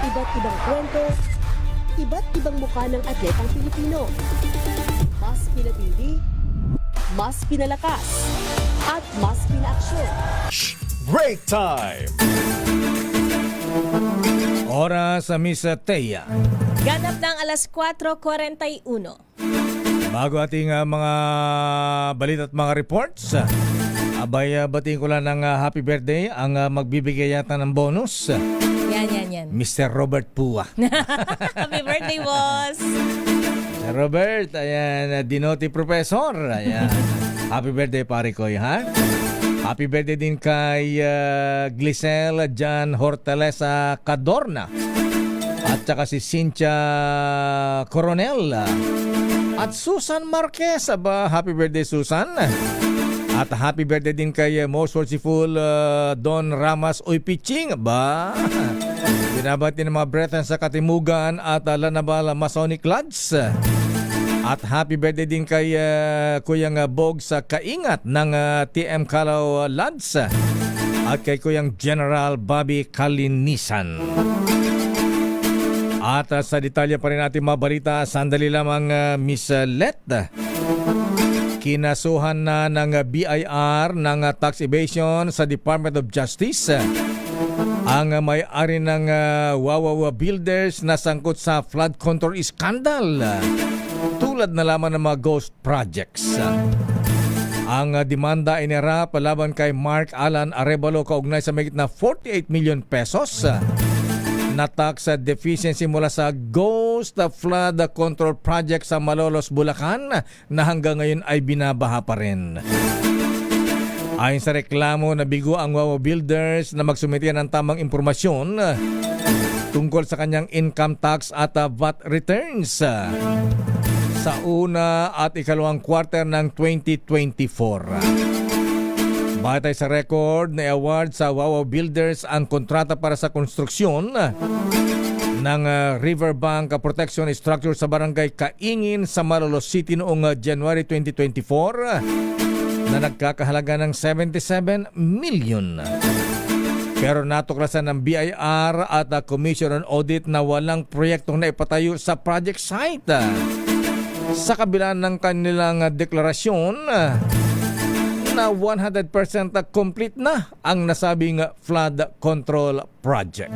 [SPEAKER 24] Iba't ibang kwento, iba't ibang mukha ng atletang Pilipino. Mas pinatindi, mas pinalakas, at mas pinaaksyon.
[SPEAKER 10] Break time!
[SPEAKER 11] Oras sa Miss Thea.
[SPEAKER 6] Ganap ng alas 4:41.
[SPEAKER 11] Bago ating mga balita at mga reports, abay batiin ko lang ng happy birthday ang magbibigay yata ng bonus.
[SPEAKER 6] Yan.
[SPEAKER 11] Mr. Robert Pua.
[SPEAKER 6] Happy birthday, boss!
[SPEAKER 11] Sir Robert, ayan, Dinoti Professor. Ayan. Happy birthday, pare ko, ha? Happy birthday din kay Glisel Jan Hortaleza Cadorna. At saka si Cynthia Coronel. At Susan Marquez. Aba, happy birthday, Susan. At happy birthday din kay Most Worshipful Don Ramas Oypiching. Aba, binabati ng mga brethren sa Katimugan at Lanabal Masonic Lodge. At happy birthday din kay Kuyang Bog sa Kaingat ng TM Calao Lodge. At kay Kuyang General Bobby Kalinisan. At sa detalye pa rin natin mabalita, sandali lamang Miss Let. Kinasuhan na ng BIR ng tax evasion sa Department of Justice ang may-ari ng Wawawa Builders na sangkot sa flood control scandal, tulad na lamang ng mga ghost projects. Ang demanda ay nirap laban kay Mark Alan Arevalo kaugnay sa mahigit na 48 million pesos na tax deficiency mula sa ghost flood control project sa Malolos, Bulacan na hanggang ngayon ay binabaha pa rin. Ayon sa reklamo, nabigo ang Wawa Builders na magsumite ng tamang impormasyon tungkol sa kanyang income tax at VAT returns sa una at ikalawang quarter ng 2024. Batay sa record na award sa Wawa Builders ang kontrata para sa konstruksyon ng Riverbank Protection Structure sa Barangay Kaingin sa Malolos City noong January 2024 na nagkakahalaga ng 77 million. Pero natuklasan ng BIR at Commission on Audit na walang proyektong naipatayo sa project site. Sa kabila ng kanilang deklarasyon na 100% complete na ang nasabing flood control project.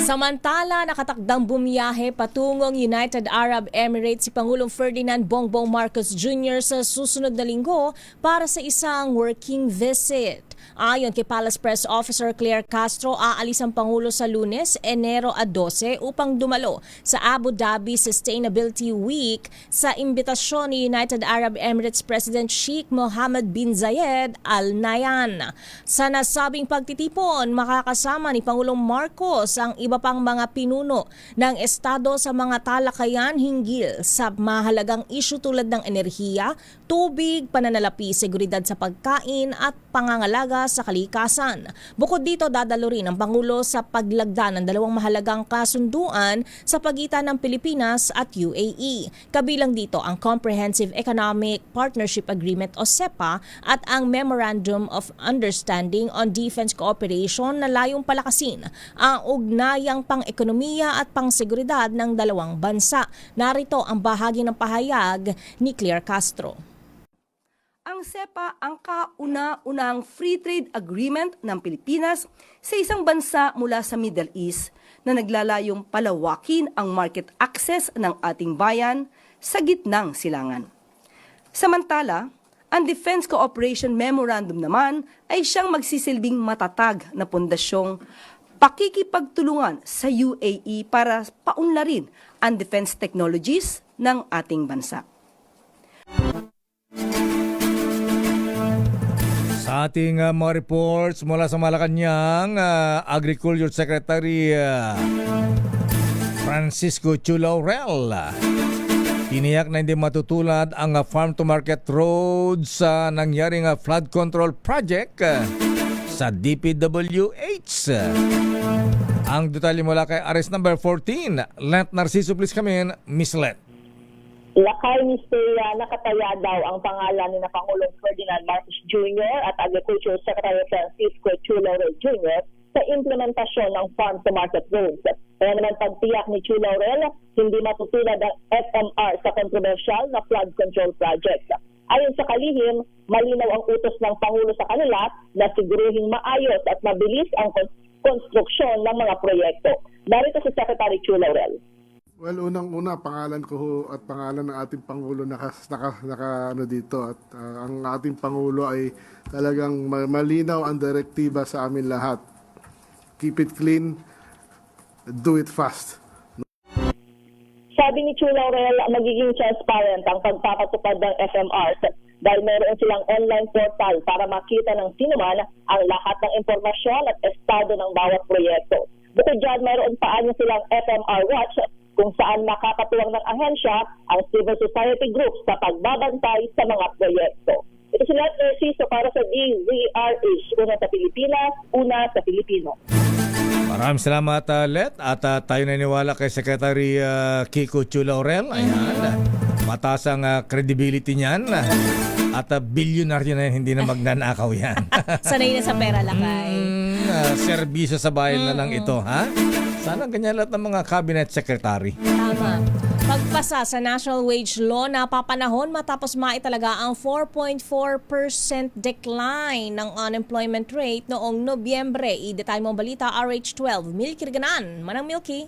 [SPEAKER 6] Samantala, nakatakdang bumiyahe patungong United Arab Emirates si Pangulong Ferdinand Bongbong Marcos Jr. sa susunod na linggo para sa isang working visit. Ayon kay Palace Press Officer Claire Castro, aalis ang Pangulo sa Lunes, Enero 12 upang dumalo sa Abu Dhabi Sustainability Week sa imbitasyon ni United Arab Emirates President Sheikh Mohammed bin Zayed Al Nahyan. Sa nasabing pagtitipon, makakasama ni Pangulong Marcos ang iba pang mga pinuno ng Estado sa mga talakayan hinggil sa mahalagang isyu tulad ng enerhiya, tubig, pananalapi, seguridad sa pagkain at pangangalaga sa kalikasan. Bukod dito, dadalo rin ang Pangulo sa paglagda ng dalawang mahalagang kasunduan sa pagitan ng Pilipinas at UAE. Kabilang dito ang Comprehensive Economic Partnership Agreement o CEPA at ang Memorandum of Understanding on Defense Cooperation na layong palakasin ang ugnayang pang-ekonomiya at pang-seguridad ng dalawang bansa. Narito ang bahagi ng pahayag ni Claire Castro.
[SPEAKER 4] Ang CEPA ang kauna-unang free trade agreement ng Pilipinas sa isang bansa mula sa Middle East na naglalayong palawakin ang market access ng ating bayan sa gitnang silangan. Samantala, ang Defense Cooperation Memorandum naman ay siyang magsisilbing matatag na pondasyong pakikipagtulungan sa UAE para paunlarin ang defense technologies ng ating bansa.
[SPEAKER 11] Sa ating mga reports mula sa Malacanang, Agriculture Secretary Francisco Chu Laurel tiniyak na hindi matutulad ang farm-to-market roads sa nangyaring flood control project sa DPWH. Ang detalye mula kay Arrest number 14, Lent Narciso, please come in, Miss Lent.
[SPEAKER 8] Lakay Misteria, nakataya daw ang pangalan ni Pangulong Ferdinand Marcos Jr. at Agriculture Secretary Francisco Chu Laurel Jr. sa implementasyon ng farm-to-market roads. Kaya naman pagtiyak ni Chu Laurel, hindi matutulad ang FMR sa kontrobersyal na flood control project. Ayon sa kalihim, malinaw ang utos ng Pangulo sa kanila na siguruhing maayos at mabilis ang konstruksyon ng mga proyekto. Narito si Secretary Chu Laurel.
[SPEAKER 14] Well, unang-una, pangalan ko at pangalan ng ating Pangulo naka dito. At ang ating Pangulo ay talagang malinaw ang direktiba sa amin lahat. Keep it clean, do it fast.
[SPEAKER 8] Sabi ni Chu Laurel, magiging transparent ang pagpapatupad ng FMR dahil meron silang online portal para makita ng sinuman ang lahat ng impormasyon at estado ng bawat proyekto. Bukod dyan, meron pa silang FMR Watch kung saan nakakatuwang ng ahensya ang civil society groups sa pagbabantay sa mga proyekto. Ito si Lent Narciso para sa DZRH, una sa Pilipinas, una sa Pilipino.
[SPEAKER 11] Maraming salamat, Let. At tayo naniniwala kay Secretary Kiko Chu Laurel. Ayan. Mataas ang credibility niyan. At bilyonaryo na yan, hindi na magnanakaw yan.
[SPEAKER 6] Sanay na sa pera, Lakay.
[SPEAKER 11] Serbisyo sa bayan na lang ito, ha? Sana ganyan lahat ng mga cabinet secretary.
[SPEAKER 6] Tama. Pagpasa sa National Wage Law, napapanahon matapos maitalaga ang 4.4% decline ng unemployment rate noong Nobyembre. I-detay mong balita, RH12. Milky Ganan. Manang Milky.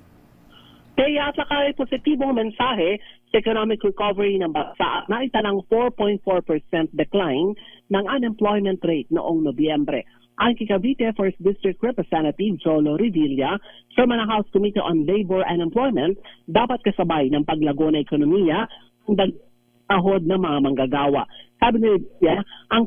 [SPEAKER 12] Kaya sa kahit positibong mensahe sa economic recovery ng bansa, naitalang 4.4% decline ng unemployment rate noong Nobyembre. Ang kay Cavite 1st District Representative Jolo Revilla, Chairman ng House Committee on Labor and Employment, dapat kasabay ng paglago na ekonomiya ang dagahod ng mga manggagawa. Sabi ni Revilla, ang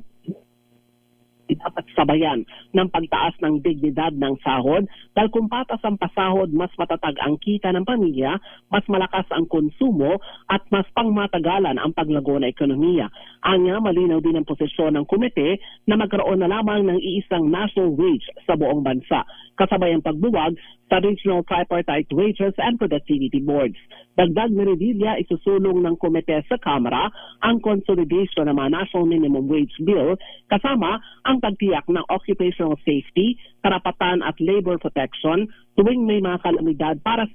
[SPEAKER 12] dapat sabayan ng pagtaas ng dignidad ng sahod dahil kung patas ang pasahod, mas matatag ang kita ng pamilya, mas malakas ang konsumo at mas pangmatagalan ang paglago na ekonomiya. Anya, malinaw din ang posisyon ng komite na magkaroon na lamang ng iisang national wage sa buong bansa, kasabay ang pagbuwag sa regional tripartite wages and productivity boards. Dagdag ni Revilla, isusulong ng komite sa Kamara ang consolidation ng mga national minimum wage bill kasama ang pagtiyak ng occupational safety, karapatan at labor protection tuwing may mga kalamidad para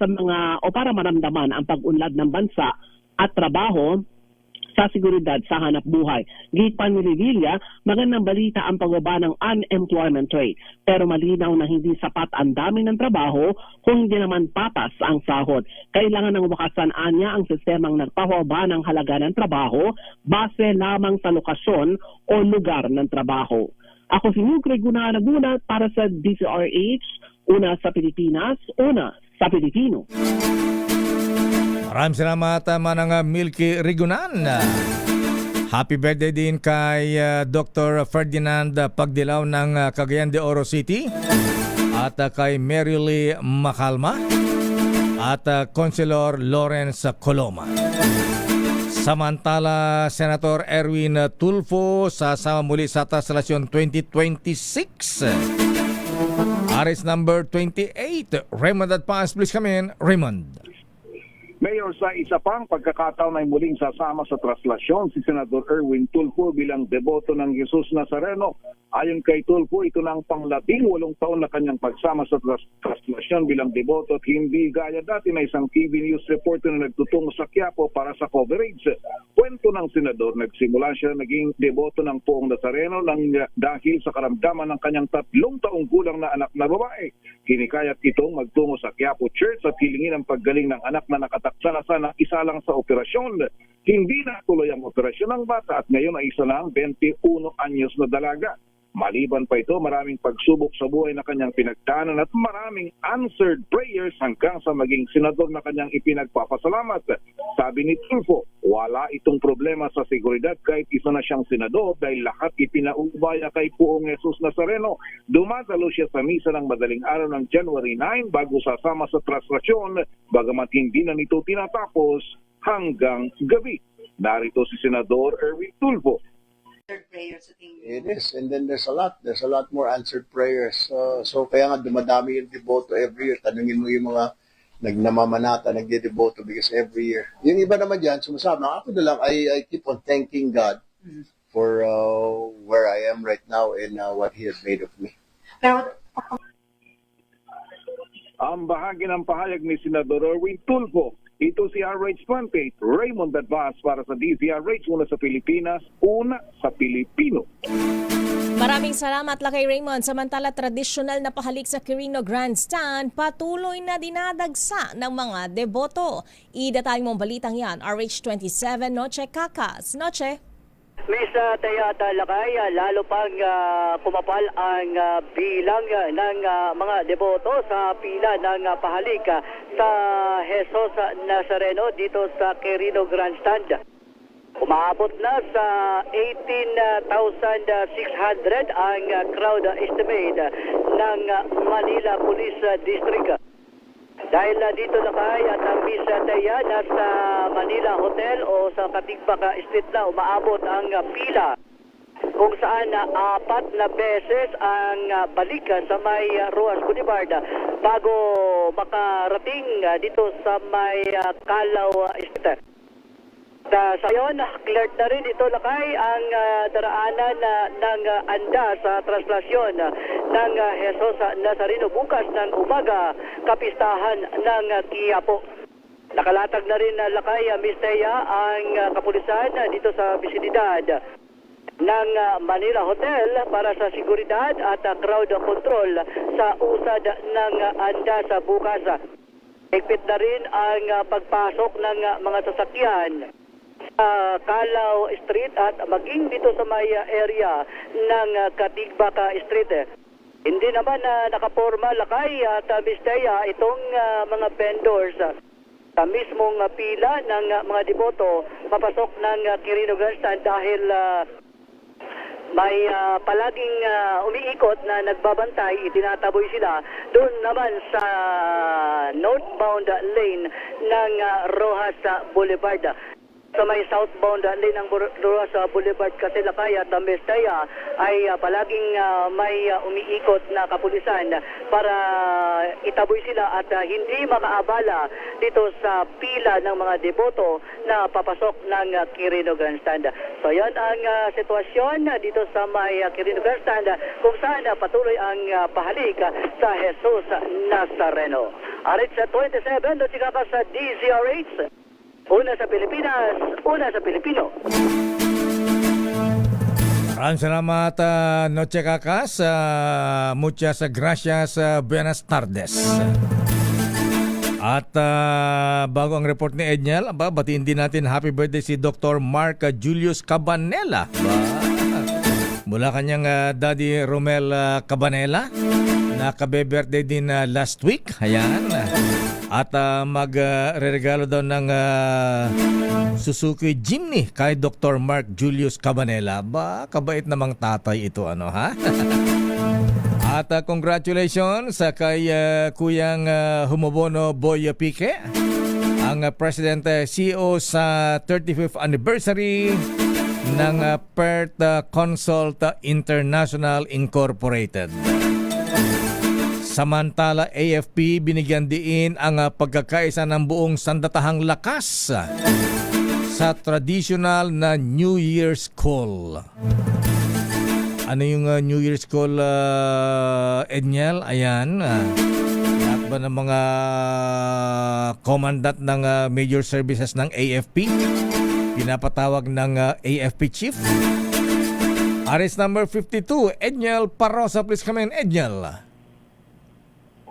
[SPEAKER 12] maramdaman ang pag-unlad ng bansa at trabaho sa seguridad sa hanap buhay. Git pa ni Revilla, magandang balita ang pagbaba ng unemployment rate. Pero malinaw na hindi sapat ang dami ng trabaho kung hindi naman patas ang sahod. Kailangan ng wakasan anya ang sistemang nagpahaba ng halaga ng trabaho base lamang sa lokasyon o lugar ng trabaho. Ako si Nugre Guna para sa DCRH, una sa Pilipinas, una sa Pilipino.
[SPEAKER 11] Maraming salamat, Manang Milky Rigunan. Happy birthday din kay Dr. Ferdinand Pagdilaw ng Cagayan de Oro City at kay Mary Lee Macalma at Councilor Lawrence Coloma. Samantala, Senator Erwin Tulfo sasama muli sa Taslasyon 2026. RS number 28. Raymond at Paas, please come in. Raymond.
[SPEAKER 13] Mayor, sa isa pang pagkakataon ay muling sasama sa traslasyon si Senador Erwin Tulfo bilang deboto ng Jesus Nazareno. Ayon kay Tulfo, ito na ang pang-18 taon na kanyang pagsama sa traslasyon bilang deboto at hindi gaya dati na isang TV news reporter na nagtutungo sa Quiapo para sa coverage. Kwento ng senador, nagsimula siya naging deboto ng Poong Nazareno dahil sa karamdaman ng kanyang 3 taong gulang na anak na babae. Kinikayat itong magtungo sa Quiapo Church at hilingin ang paggaling ng anak na nakataksalasa na isa lang sa operasyon. Hindi na tuloy ang operasyon ng bata at ngayon ay isa lang 21 anyos na dalaga. Maliban pa ito, maraming pagsubok sa buhay na kanyang pinagdaanan at maraming answered prayers hanggang sa maging senador na kanyang ipinagpapasalamat. Sabi ni Tulfo, wala itong problema sa seguridad kahit isa na siyang senador dahil lahat ipinaubaya kay Poong Jesus Nazareno. Dumadalo siya sa misa ng madaling araw ng January 9 bago sasama sa traslasyon, bagamat hindi na nito tinatapos hanggang gabi. Narito si Senador Erwin Tulfo.
[SPEAKER 15] It is, and then there's a lot more answered prayers. So kaya nga dumadami yung deboto every year. Tanungin mo yung mga nagnamamanata, nagdedeboto because every year. Yung iba naman dyan, sumasama. Ako na lang, I keep on thanking God for where I am right now and what He has made of me.
[SPEAKER 13] Ang bahagi ng pahayag ni Senador Erwin Tulfo. Ito si RH 28, Raymond Advas para sa DZRH, una sa Pilipinas, una sa Pilipino.
[SPEAKER 16] Maraming salamat Lakay Raymond. Samantala, tradisyonal na pahalik sa Quirino Grandstand, patuloy na dinadagsa ng mga deboto. Idatay mong balitang yan, RH 27, Noche Kakas. Noche.
[SPEAKER 17] Miss Tayata Lakay, lalo pang kumapal ang bilang ng mga deboto sa pila ng pahalik sa Jesus Nazareno dito sa Quirino Grandstand. Umaabot na sa 18,600 ang crowd estimate ng Manila Police District. Dahil dito Lakay at ang Miss Taya nasa Manila Hotel o sa Katigbak Street na umaabot ang pila kung saan 4 na beses ang balik sa may Rojas Boulevard bago makarating dito sa may Calao Street. Sa yon, cleared na rin ito Lakay ang daraanan ng anda sa traslasyon ng Jesus Nazareno bukas ng umaga, kapistahan ng Quiapo. Nakalatag na rin Lakay, Miss Teya, ang kapulisan dito sa bisinidad ng Manila Hotel para sa seguridad at crowd control sa usad ng anda sa bukas. Higpit na rin ang pagpasok ng mga sasakyan sa Calao Street at maging dito sa may area ng Katigbak Street. Hindi naman nakaporma Lakay at Miss Teya itong mga vendors sa mismong pila ng mga deboto papasok ng Quirino Grandstand dahil may palaging umiikot na nagbabantay, itinataboy sila doon naman sa northbound lane ng Rojas Boulevard. sa may southbound lane ng Rosa Boulevard, Kasilakay at Mestaya ay palaging may umiikot na kapulisan para itaboy sila at hindi makaabala dito sa pila ng mga deboto na papasok ng Quirino Grandstand. So yan ang sitwasyon dito sa may Quirino Grandstand kung saan patuloy ang pahalik sa Jesus Nazareno. Arit sa 27, Luchikaka sa DZRH. Una sa Pilipinas, una sa Pilipino.
[SPEAKER 11] Maraming salamat, Noche Kakas. Muchas gracias, buenas tardes. At bago ang report ni Edniel, batiin din natin happy birthday si Dr. Mark Julius Cabanela. Mula kanyang daddy Romel Cabanela, na kabe-birthday din last week. Ayan. At magre-regalo daw ng Suzuki Jimny kay Dr. Mark Julius Cabanela. Kabait namang tatay ito, ano ha? At congratulations kay Kuyang Humobono Boy Pique, ang President CEO sa 35th anniversary ng Perth Consult International Incorporated. Samantala, AFP binigyan diin ang pagkakaisa ng buong sandatahang lakas sa traditional na New Year's Call. Ano yung New Year's Call, Edniel? Ayan. Lahat ba ng mga commandant ng major services ng AFP? Pinapatawag ng AFP Chief. Arrest number 52, Edniel Parrosa. Please come in, Edniel.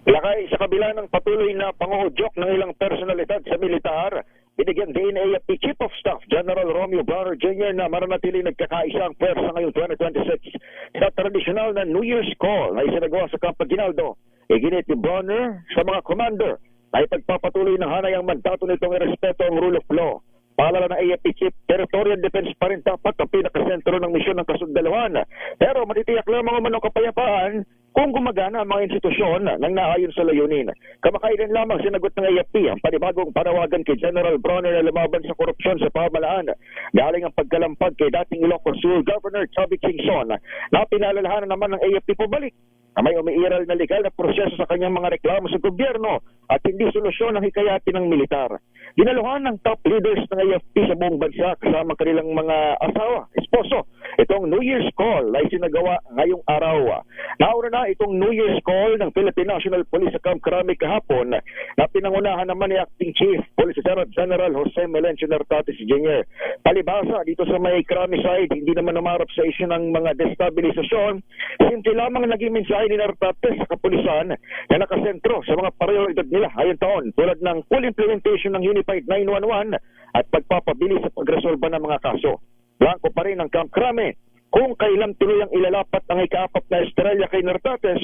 [SPEAKER 3] Lakay, sa kabila ng patuloy na panguudyok ng ilang personalidad sa militar, binigyan din AFP Chief of Staff General Romeo Bronner Jr. na mananatili nagkakaisa ang pwersa ngayong 2026 sa tradisyonal na New Year's Call na isinagawa sa Camp Aguinaldo. Iginit ni Bronner sa mga commander na ipagpapatuloy ng hanay ang mandato nitong irespeto ang rule of law. Paalala ng AFP Chief, territorial defense pa rin dapat ang pinakasentro ng misyon ng kasundaluhan. Pero matitiyak lamang ang kapayapaan kung gumagana ang mga institusyon ng naayon sa layunin. Kamakailan lamang sinagot ng AFP ang panibagong panawagan kay General Bronner na lumaban sa korupsyon sa pamahalaan. Galing ang pagkalampag kay dating Ilocos Sur Governor Chubby Singson na pinalalahanan naman ng AFP pabalik na may umiiral na legal na proseso sa kanyang mga reklamo sa gobyerno at hindi solusyon ang hikayatin ng militar. Dinaluhan ng top leaders ng AFP sa buong bansa kasama kanilang mga asawa, esposo. Itong New Year's Call ay sinagawa ngayong araw. Nauna na itong New Year's Call ng Philippine National Police sa Camp Crame kahapon na pinangunahan naman ni Acting Chief Police General Jose Melencio Nartates Jr. Palibasa dito sa may Crame side, hindi naman umarap sa isyu ng mga destabilisasyon. Simple lamang naging mensahe ni Nartates sa kapulisan na nakasentro sa mga prioridad nila ayon taon tulad ng full implementation ng Unified 911 at pagpapabilis sa pagresolba ng mga kaso. Blanco pa rin ang Camp Crame kung kailan tuloy ang ilalapat ang ika-4 na estrella kay Nartates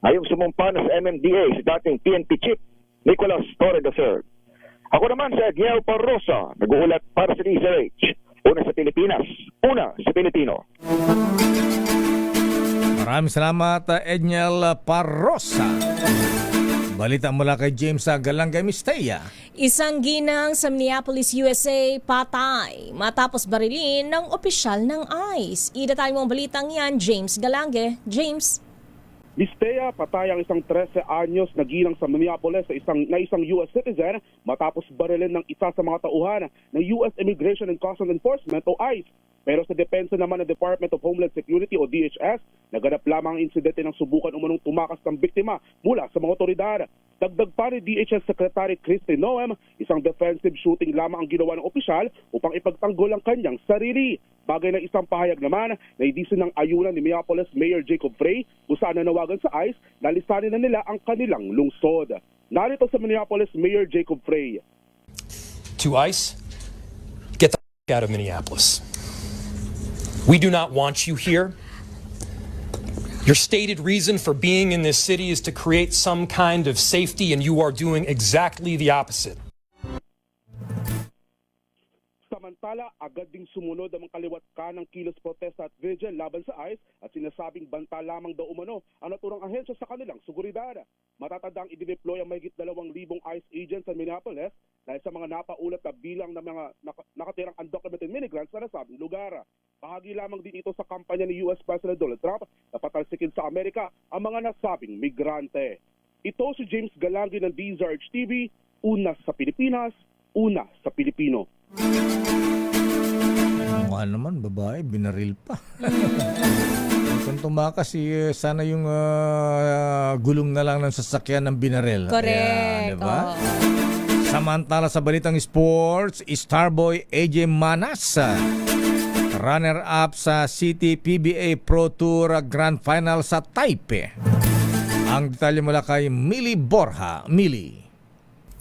[SPEAKER 3] ngayong sumumpa na sa MMDA sa dating PNP Chief Nicolas Torre III. Ako naman sa Edniel Parrosa, nag-uulat para sa DZRH. Una sa Pilipinas, una sa Pilipino.
[SPEAKER 11] Maraming salamat, Edniel Parrosa. Balita mula kay James Galangay Mistaya.
[SPEAKER 16] Isang ginang sa Minneapolis, USA, patay matapos barilin ng opisyal ng ICE. Idatay mo ang balitang yan, James Galangay. James.
[SPEAKER 5] Listea, patay ang isang 13 anyos na ginang sa Minneapolis na isang US citizen matapos barilin ng isa sa mga tauhan ng US Immigration and Customs Enforcement o ICE. Pero sa depensa naman ng Department of Homeland Security o DHS, naganap lamang ang insidente ng subukan umanong tumakas ng biktima mula sa mga otoridad. Dagdag pa ni DHS Secretary Kristi Noem, isang defensive shooting lamang ang ginawa ng opisyal upang ipagtanggol ang kanyang sarili. Bagay na isang pahayag naman na idisi ng ayunan ni Minneapolis Mayor Jacob Frey kung saan nanawagan sa ICE na lisanin na nila ang kanilang lungsod. Narito sa Minneapolis Mayor Jacob Frey.
[SPEAKER 9] To ICE, get the out of Minneapolis. We do not want you here. Your stated reason for being in this city is to create some kind of safety, and you are doing exactly the opposite.
[SPEAKER 5] Samantala, agad ding sumunod ang kaliwat kanang kilos protesta at vigil laban sa ICE at sinasabing banta lamang daw umano ang naturang ahensya sa kanilang seguridad. Matatandang i-deploy ang mahigit 2,000 ICE agents sa Minneapolis dahil sa mga napaulat na bilang ng mga nakatirang undocumented immigrants sa nasabing lugar. Bahagi lamang din ito sa kampanya ni US President Donald Trump na patalsikin sa Amerika ang mga nasabing migrante. Ito si James Galangi ng DZRH TV, una sa Pilipinas, una sa Pilipino.
[SPEAKER 11] Mukha naman, babae, binaril pa. Kung tumakas, sana yung gulong na lang ng sasakyan ng binaril.
[SPEAKER 16] Correct.
[SPEAKER 11] Diba? Samantala sa balitang sports, Starboy AJ Manas, runner-up sa City PBA Pro Tour Grand Final sa Taipei. Ang detalye mula kay Millie Borja. Millie.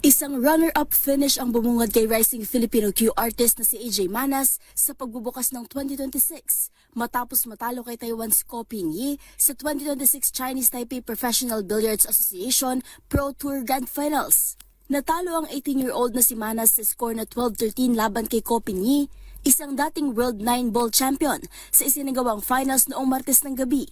[SPEAKER 1] Isang runner-up finish ang bumungad kay rising Filipino Q artist na si AJ Manas sa pagbubukas ng 2026 matapos matalo kay Taiwan's Ko Ping-yi sa 2026 Chinese Taipei Professional Billiards Association Pro Tour Grand Finals. Natalo ang 18-year-old na si Manas sa score na 12-13 laban kay Ko Ping-yi, isang dating World 9-ball champion sa isinagawang finals noong Martes ng gabi.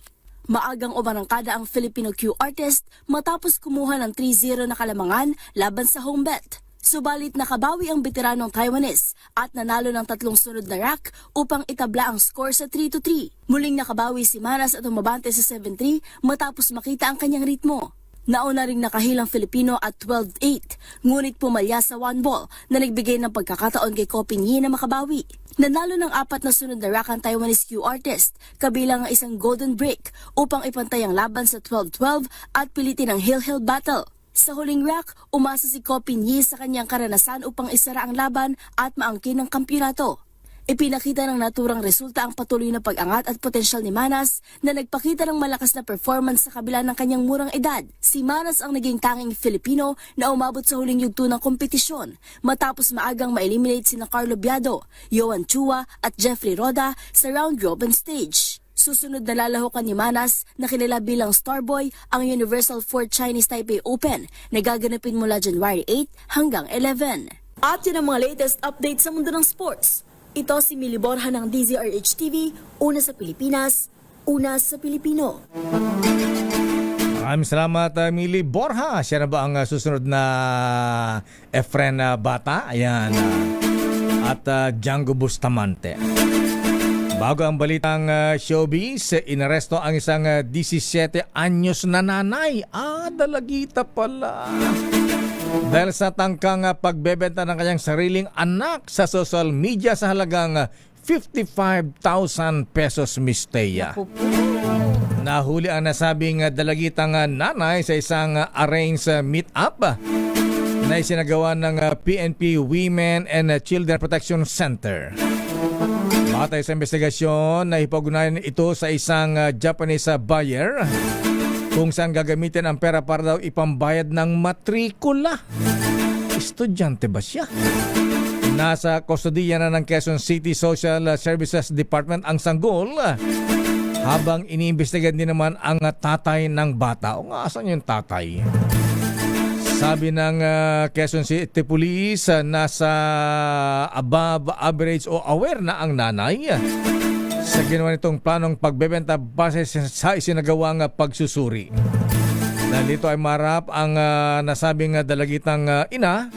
[SPEAKER 1] Maagang umarangkada ang Filipino Q artist matapos kumuha ng 3-0 na kalamangan laban sa home bet. Subalit nakabawi ang veteranong Taiwanese at nanalo ng 3 sunod na rack upang itabla ang score sa 3-3. Muling nakabawi si Manas at umabante sa 7-3 matapos makita ang kanyang ritmo. Nauna ring nakahilang Filipino at 12-8, ngunit pumalya sa 1 ball na nagbigay ng pagkakataon kay Ko Ping-yi na makabawi. Nanalo ng 4 na sunod na rack ang Taiwanese Q artist, kabilang ang isang golden break upang ipantay ang laban sa 12-12 at pilitin ang hill-hill battle. Sa huling rack, umasa si Ko Ping-yi sa kanyang karanasan upang isara ang laban at maangkin ang kampyonato. Ipinakita ng naturang resulta ang patuloy na pag-angat at potensyal ni Manas na nagpakita ng malakas na performance sa kabila ng kanyang murang edad. Si Manas ang naging tanging Filipino na umabot sa huling yugto ng kompetisyon matapos maagang ma-eliminate sina Carlo Biado, Yohan Chua at Jeffrey Roda sa round-robin stage. Susunod na lalahukan ni Manas na kilala bilang Starboy ang Universal 4 Chinese Taipei Open na gaganapin mula January 8 hanggang 11. At yun ang mga latest updates sa mundo ng sports. Ito si Millie Borja ng DZRH TV, una sa Pilipinas, una sa Pilipino.
[SPEAKER 11] Maraming salamat, Millie Borja. Siya na ba ang susunod na Efren Bata? Ayan. At Django Bustamante. Bago ang balitang showbiz, inaresto ang isang 17 anyos na nanay. Dalagita pala. Dahil sa tangkang pagbebenta ng kanyang sariling anak sa social media sa halagang 55,000 pesos, Miss Thea. Nahuli ang nasabing dalagitang nanay sa isang arranged meet-up na isinagawa ng PNP Women and Children Protection Center. Batay sa investigasyon, naipag-ugnayan ito sa isang Japanese buyer kung saan gagamitin ang pera para daw ipambayad ng matrikula. Estudyante ba siya? Nasa kustodiya na ng Quezon City Social Services Department ang sanggol habang iniimbestigan din naman ang tatay ng bata. O nga, asan yung tatay? Sabi ng Quezon City Police, nasa above average o aware na ang nanay sa ginawa nitong planong pagbebenta base sa isinagawang pagsusuri. Dahil dito ay marap ang nasabing dalagitang ina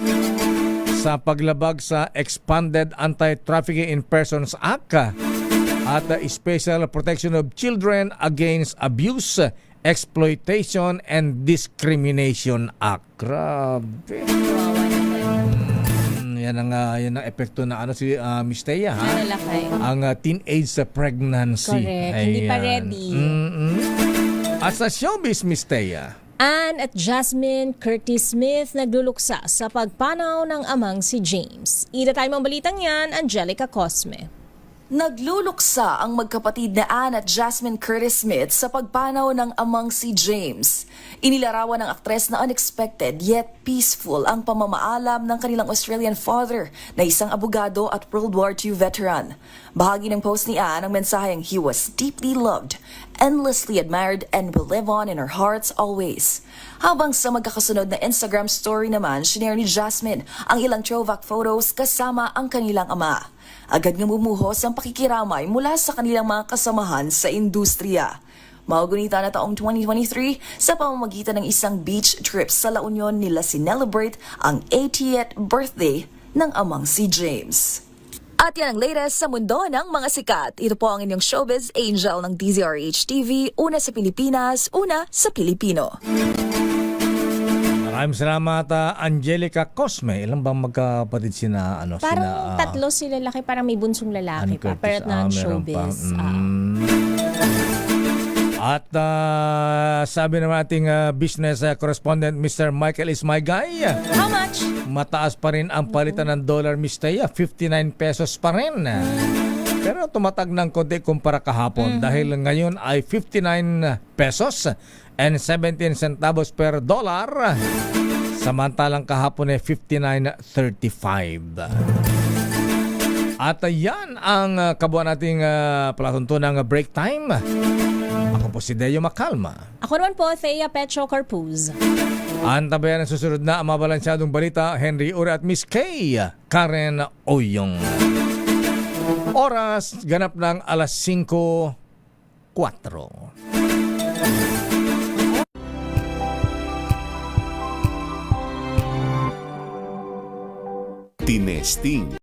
[SPEAKER 11] sa paglabag sa Expanded Anti-Trafficking in Persons Act at Special Protection of Children Against Abuse, Exploitation and Discrimination Act. Grabe. Yan ang epekto na si Miss Thea, ha? Ang teenage pregnancy.
[SPEAKER 16] Correct. Hindi pa ready.
[SPEAKER 11] At sa showbiz, Miss Thea,
[SPEAKER 16] Anne at Jasmine Curtis Smith nagluluksa sa pagpanaw ng amang si James. Ida tayo mong balitang yan, Angelica Cosme.
[SPEAKER 2] Nagluluksa ang magkapatid na Anne at Jasmine Curtis Smith sa pagpanaw ng amang si James. Inilarawan ng aktres na unexpected yet peaceful ang pamamaalam ng kanilang Australian father na isang abogado at World War II veteran. Bahagi ng post ni Anne ang mensaheng he was deeply loved, endlessly admired, and will live on in our hearts always. Habang sa magkakasunod na Instagram story naman, shinare ni Jasmine ang ilang throwback photos kasama ang kanilang ama. Agad nga bumuhos ang pakikiramay mula sa kanilang mga kasamahan sa industriya. Maugunita na taong 2023 sa pamamagitan ng isang beach trip sa La Union nila sinelebrate ang 80th birthday ng amang si James. At yan ang latest sa mundo ng mga sikat. Ito po ang inyong showbiz angel ng DZRH TV, una sa Pilipinas, una sa Pilipino.
[SPEAKER 11] Maraming salamat, Angelica Cosme. Ilan bang magkapatid sina?
[SPEAKER 16] Parang tatlo sila lalaki, parang may bunsong lalaki pa. Pero non-showbiz.
[SPEAKER 11] At sabi naman ating business correspondent, Mr. Michael Ismaygay.
[SPEAKER 16] How much?
[SPEAKER 11] Mataas pa rin ang palitan ng dollar, Miss Taya. 59 pesos pa rin. Pero tumatag ng konti kumpara kahapon dahil ngayon ay 59 pesos and 17 centavos per dollar. Samantalang kahapon ay 59.35. At yan ang kabuuan nating palatuntunang break time. Ako po si Deo Macalma.
[SPEAKER 16] Ako naman po, Thea Petro Carpuz.
[SPEAKER 11] Antabayan ang susunod na ang mabalansyadong balita, Henry Ure at Miss Kay Karen Oyong. Oras ganap ng alas 5:04.
[SPEAKER 7] Tinesting.